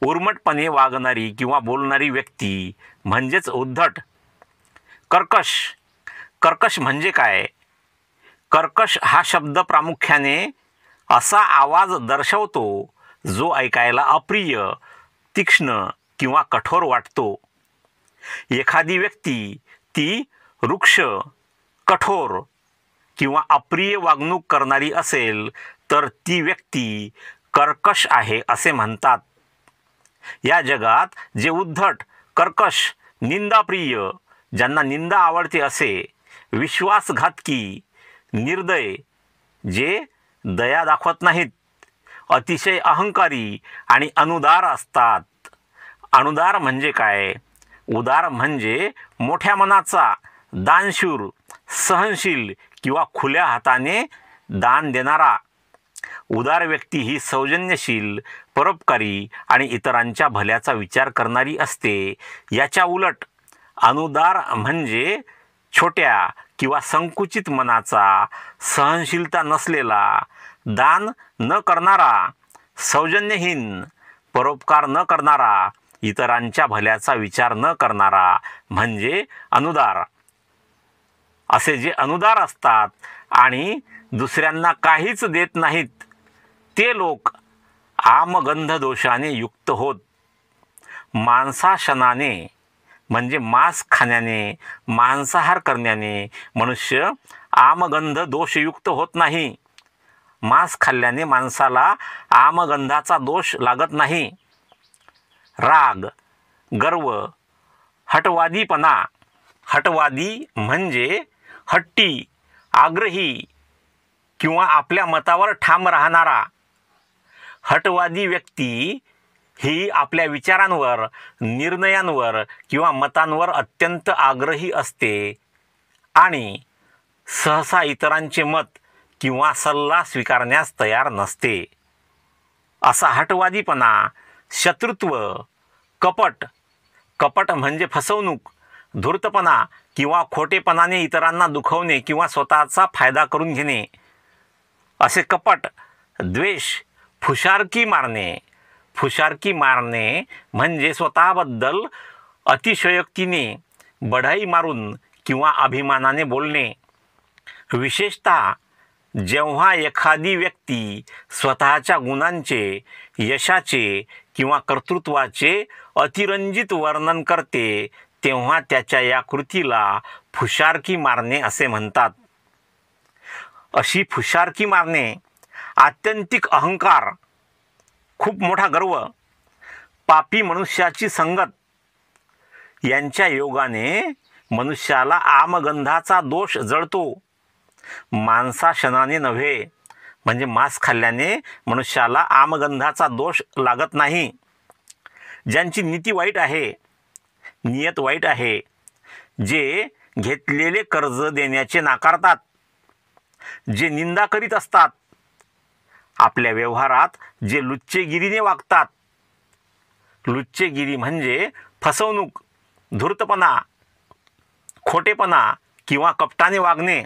उर्मटपणे वागणारी किंवा बोलणारी व्यक्ती म्हणजेच उद्धट. कर्कश म्हणजे काय? कर्कश हा शब्द प्रामुख्याने असा आवाज दर्शवतो जो ऐकायला अप्रिय, तीक्ष्ण किंवा कठोर वाटतो. एखादी व्यक्ती ती रुक्ष, कठोर किंवा अप्रिय वागणूक करणारी असेल तर ती व्यक्ती कर्कश आहे असे म्हणतात. या जगात जे उद्धट, कर्कश, निंदाप्रिय, ज्यांना निंदा आवडते असे, विश्वासघातकी, निर्दय, जे दया दाखवत नाहीत, अतिशय अहंकारी आणि अनुदार असतात. अनुदार म्हणजे काय? उदार म्हणजे मोठ्या मनाचा, दानशूर, सहनशील किंवा खुल्या हाताने दान देणारा. उदार व्यक्ती ही सौजन्यशील, परोपकारी आणि इतरांच्या भल्याचा विचार करणारी असते. याच्या उलट अनुदार म्हणजे छोट्या किंवा संकुचित मनाचा, सहनशीलता नसलेला, दान न करणारा, सौजन्यहीन, परोपकार न करणारा, इतरांच्या भल्याचा विचार न करणारा म्हणजे अनुदार. असे जे अनुदार असतात आणि दुसऱ्यांना काहीच देत नाहीत, ते लोक आमगंध दोषाने युक्त होत. मांसाशनाने म्हणजे मांस खाण्याने, मांसाहार करण्याने मनुष्य आमगंध दोषयुक्त होत नाही. मांस खाल्ल्याने माणसाला आमगंधाचा दोष लागत नाही. राग, गर्व, हटवादीपणा. हटवादी म्हणजे हट्टी, आग्रही किंवा आपल्या मतावर ठाम राहणारा. हटवादी व्यक्ती ही आपल्या विचारांवर, निर्णयांवर किंवा मतांवर अत्यंत आग्रही असते आणि सहसा इतरांचे मत किंवा सल्ला स्वीकारण्यास तयार नसते. असा हटवादीपणा शत्रुत्व, कपट म्हणजे फसवणूक, धूर्तपणा किंवा खोटेपणाने इतरांना दुखवणे किंवा स्वतःचा फायदा करून घेणे. असे कपट, द्वेष, फुशारकी मारणे म्हणजे स्वतःबद्दल अतिशयोक्तीने, बढाई मारून किंवा अभिमानाने बोलणे. विशेषतः जेव्हा एखादी व्यक्ती स्वतःच्या गुणांचे, यशाचे किंवा कर्तृत्वाचे अतिरंजित वर्णन करते तेव्हा त्याच्या या कृतीला फुशारकी मारणे असे म्हणतात. अशी फुशारकी मारणे, आत्यंतिक अहंकार, खूप मोठा गर्व, पापी मनुष्याची संगत यांच्या योगाने मनुष्याला आमगंधाचा दोष जळतो. मांसाशनाने नव्हे म्हणजे मांस खाल्ल्याने मनुष्याला आमगंधाचा दोष लागत नाही. ज्यांची नीती वाईट आहे, नियत वाईट आहे, जे घेतलेले कर्ज देण्याचे नाकारतात, जे निंदा करीत असतात, आपल्या व्यवहारात जे लुच्चेगिरीने वागतात. लुच्चेगिरी म्हणजे फसवणूक, धूर्तपणा, खोटेपणा किंवा कपटाने वागणे.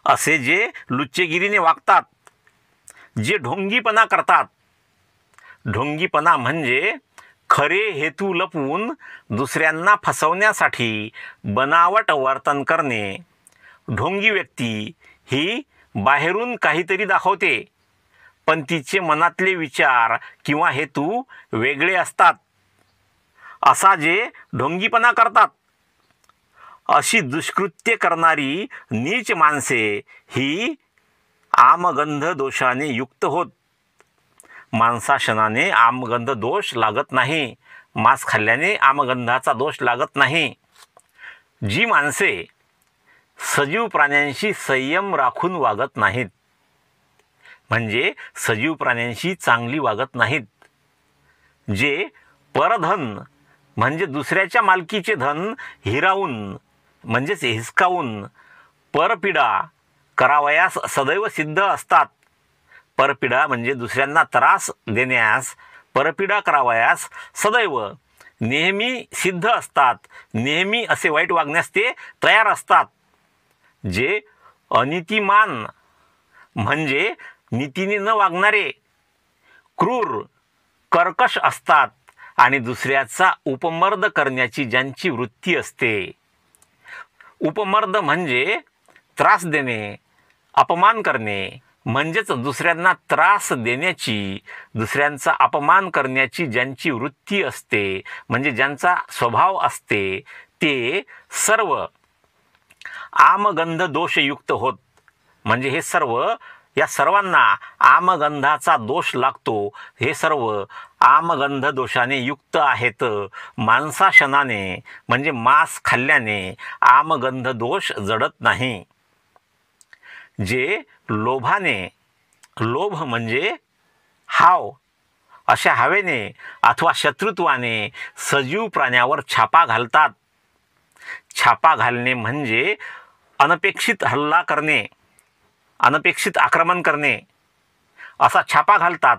असे जे लुच्चेगिरीने वागतात, जे ढोंगीपणा करतात. ढोंगीपणा म्हणजे खरे हेतू लपवून दुसऱ्यांना फसवण्यासाठी बनावट वर्तन करणे. ढोंगी व्यक्ती ही बाहेरून काहीतरी दाखवते, पण तिचे मनातले विचार किंवा हेतू वेगळे असतात. असा जे ढोंगीपणा करतात, अशी दुष्कृत्य करणारी नीच माणसे ही आमगंध दोषाने युक्त होत. मांसाशनाने आमगंध दोष लागत नाही, मांस खाल्ल्याने आमगंधाचा दोष लागत नाही. जी माणसे सजीव प्राण्यांशी संयम राखून वागत नाहीत, म्हणजे सजीव प्राण्यांशी चांगली वागत नाहीत, जे परधन म्हणजे दुसऱ्याच्या मालकीचे धन हिरावून म्हणजेच हिसकावून परपीडा करावयास सदैव सिद्ध असतात. परपीडा म्हणजे दुसऱ्यांना त्रास देण्यास, परपीडा करावयास सदैव नेहमी सिद्ध असतात. नेहमी असे वाईट वागण्यास ते तयार असतात. जे अनितिमान म्हणजे नीतीने न वागणारे, क्रूर, कर्कश असतात आणि दुसऱ्याचा उपमर्द करण्याची ज्यांची वृत्ती असते. उपमर्द म्हणजे त्रास देणे, अपमान करणे, म्हणजेच दुसऱ्यांना त्रास देण्याची, दुसऱ्यांचा अपमान करण्याची ज्यांची वृत्ती असते, म्हणजे ज्यांचा स्वभाव असते, ते सर्व आमगंध दोषयुक्त होत. म्हणजे हे सर्व, या सर्वांना आमगंधाचा दोष लागतो. हे सर्व आमगंध दोषाने युक्त आहेत. मांसाशनाने म्हणजे मांस खाल्ल्याने आमगंध दोष जडत नाही. जे लोभाने, लोभ म्हणजे हाव, अशा हवेने अथवा शत्रुत्वाने सजीव प्राण्यावर छापा घालतात. छापा घालणे म्हणजे अनपेक्षित हल्ला करणे, अनपेक्षित आक्रमण करणे, असा छापा घालतात.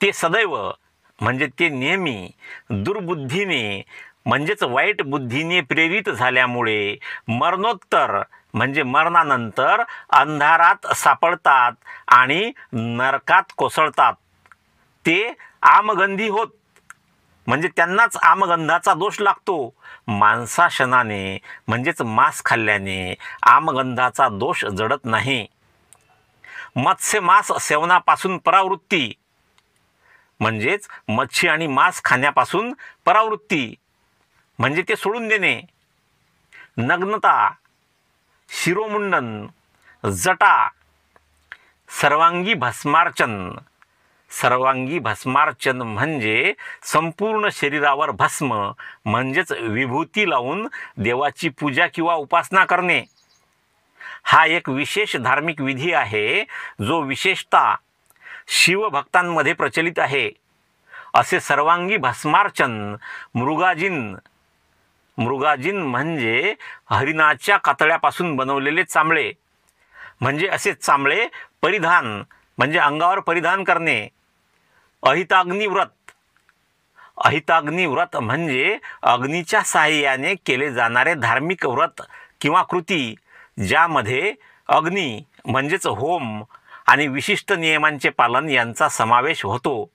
ते सदैव म्हणजे ते नेहमी दुर्बुद्धीने म्हणजेच वाईट बुद्धीने प्रेरित झाल्यामुळे मरणोत्तर म्हणजे मरणानंतर अंधारात सापडतात आणि नरकात कोसळतात. ते आमगंधी होत, म्हणजे त्यांनाच आमगंधाचा दोष लागतो. मांसाशनाने म्हणजेच मांस खाल्ल्याने आमगंधाचा दोष जडत नाही. मत्स्य मांस सेवनापासून परावृत्ती म्हणजेच मच्छी आणि मांस खाण्यापासून परावृत्ती म्हणजे ते सोडून देणे. नग्नता, शिरोमुंडन, जटा, सर्वांगी भस्मार्चन. सर्वांगी भस्मार्चन म्हणजे संपूर्ण शरीरावर भस्म म्हणजेच विभूती लावून देवाची पूजा किंवा उपासना करणे. हा एक विशेष धार्मिक विधी आहे, जो विशेषतः शिवभक्तांमध्ये प्रचलित आहे. असे सर्वांगी भस्मार्चन मृगाजीन, मृगाजीन म्हणजे हरिणाच्या कातळ्यापासून बनवलेले चांबळे, म्हणजे असे चांबळे परिधान म्हणजे अंगावर परिधान करणे. अहिताग्नी व्रत, अहिताग्नी व्रत म्हणजे अग्नीच्या साहाय्याने केले जाणारे धार्मिक व्रत किंवा कृती, ज्यामध्ये अग्नी म्हणजेच होम आणि विशिष्ट नियमांचे पालन यांचा समावेश होतो.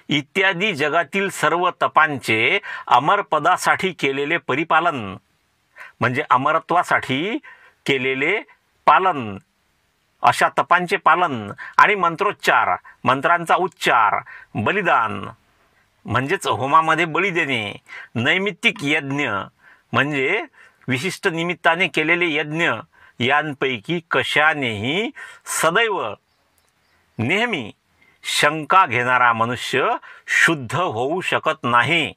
इत्यादी जगातील सर्व तपांचे अमरपदासाठी केलेले परिपालन म्हणजे अमरत्वासाठी केलेले पालन, अशा तपांचे पालन आणि मंत्रोच्चार, मंत्रांचा उच्चार, बलिदान म्हणजेच होमामध्ये बळी देणे, नैमित्तिक यज्ञ म्हणजे विशिष्ट निमित्ताने केलेले यज्ञ, यांपैकी कशानेही सदैव नेहमी शंका घेणारा मनुष्य शुद्ध होऊ शकत नाही.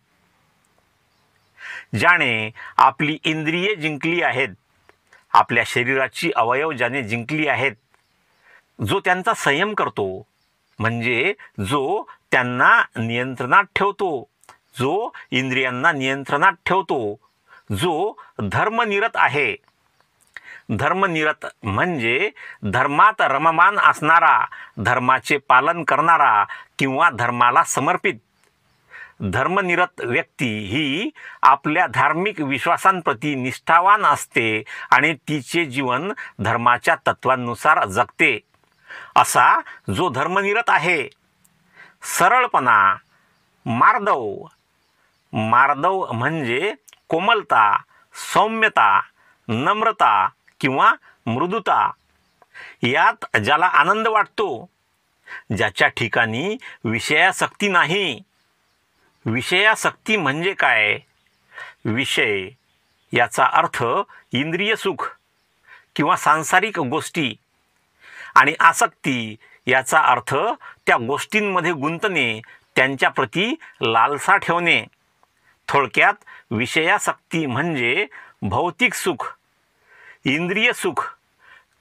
ज्याने आपली इंद्रिये जिंकली आहेत, आपल्या शरीराची अवयव ज्याने जिंकली आहेत, जो त्यांचा संयम करतो म्हणजे जो त्यांना नियंत्रणात ठेवतो, जो इंद्रियांना नियंत्रणात ठेवतो, जो धर्मनिरत आहे. धर्मनिरत म्हणजे धर्मात रममान असणारा, धर्माचे पालन करणारा किंवा धर्माला समर्पित. धर्मनिरत व्यक्ती ही आपल्या धार्मिक विश्वासांप्रती निष्ठावान असते आणि तिचे जीवन धर्माच्या तत्वांनुसार जगते. असा जो धर्मनिरत आहे. सरळपणा, मार्दव. मार्दव म्हणजे कोमलता, सौम्यता, नम्रता किंवा मृदुता. यात ज्याला आनंद वाटतो, ज्याच्या ठिकाणी विषयासक्ती नाही. विषयासक्ती म्हणजे काय? विषय याचा अर्थ इंद्रिय सुख किंवा सांसारिक गोष्टी, आणि आसक्ती याचा अर्थ त्या गोष्टींमध्ये गुंतणे, त्यांच्याप्रती लालसा ठेवणे. थोडक्यात विषयासक्ती म्हणजे भौतिक सुख, इंद्रिय सुख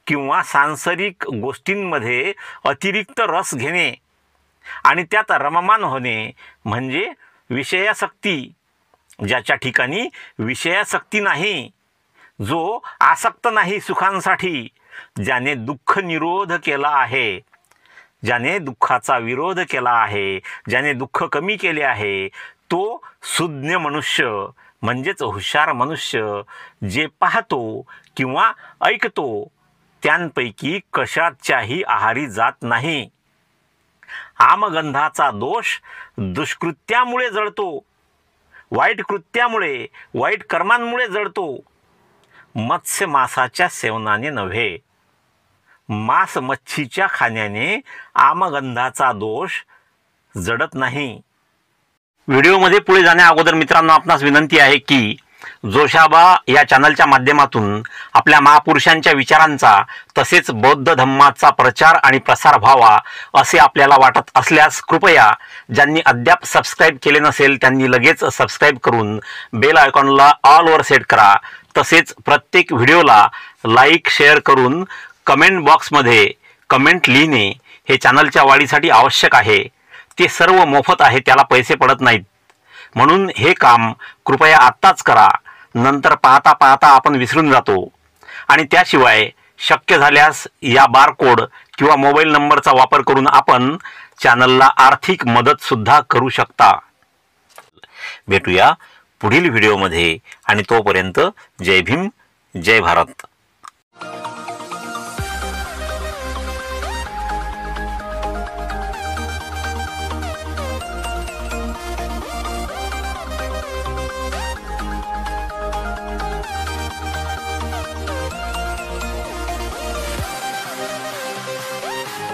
किंवा सांसारिक गोष्टींमध्ये अतिरिक्त रस घेणे आणि त्यात रममान होणे म्हणजे विषयासक्ती. ज्याच्या ठिकाणी विषयासक्ती नाही, जो आसक्त नाही सुखांसाठी, ज्याने दुःख निरोध केला आहे, ज्याने दुःखाचा विरोध केला आहे, ज्याने दुःख कमी केले आहे, तो सुज्ञ मनुष्य म्हणजेच हुशार मनुष्य, जे पाहतो किंवा ऐकतो त्यांपैकी कशाच्याही आहारी जात नाही. आमगंधाचा दोष दुष्कृत्यामुळे जळतो, वाईट कृत्यामुळे, वाईट कर्मांमुळे जळतो. मत्स्य मासाच्या सेवनाने नव्हे. मांस मच्छीच्या खाण्याने आमगंधाचा दोष जडत नाही. व्हिडिओमध्ये पुढे जाण्या अगोदर मित्रांनो, आपणास विनंती आहे की जोशाबा या चॅनलच्या माध्यमातून आपल्या महापुरुषांच्या विचारांचा तसेच बौद्ध धम्माचा प्रचार आणि प्रसार व्हावा असे आपल्याला वाटत असल्यास कृपया ज्यांनी अद्याप सबस्क्राईब केले नसेल त्यांनी लगेच सबस्क्राईब करून बेल आयकॉनला ऑलवर सेट करा. तसेच प्रत्येक व्हिडिओला लाईक शेअर करून कमेंट बॉक्समध्ये कमेंट लिहिणे हे चॅनलच्या वाढीसाठी आवश्यक आहे. ते सर्व मोफत आहे, त्याला पैसे पडत नाहीत. म्हणून हे काम कृपया आत्ताच करा, नंतर पाहता पाहता आपण विसरून जातो. आणि त्याशिवाय शक्य झाल्यास या बारकोड किंवा मोबाईल नंबरचा वापर करून आपण चॅनलला आर्थिक मदतसुद्धा करू शकता. भेटूया पुढील व्हिडिओमध्ये आणि तोपर्यंत जय भीम, जय भारत.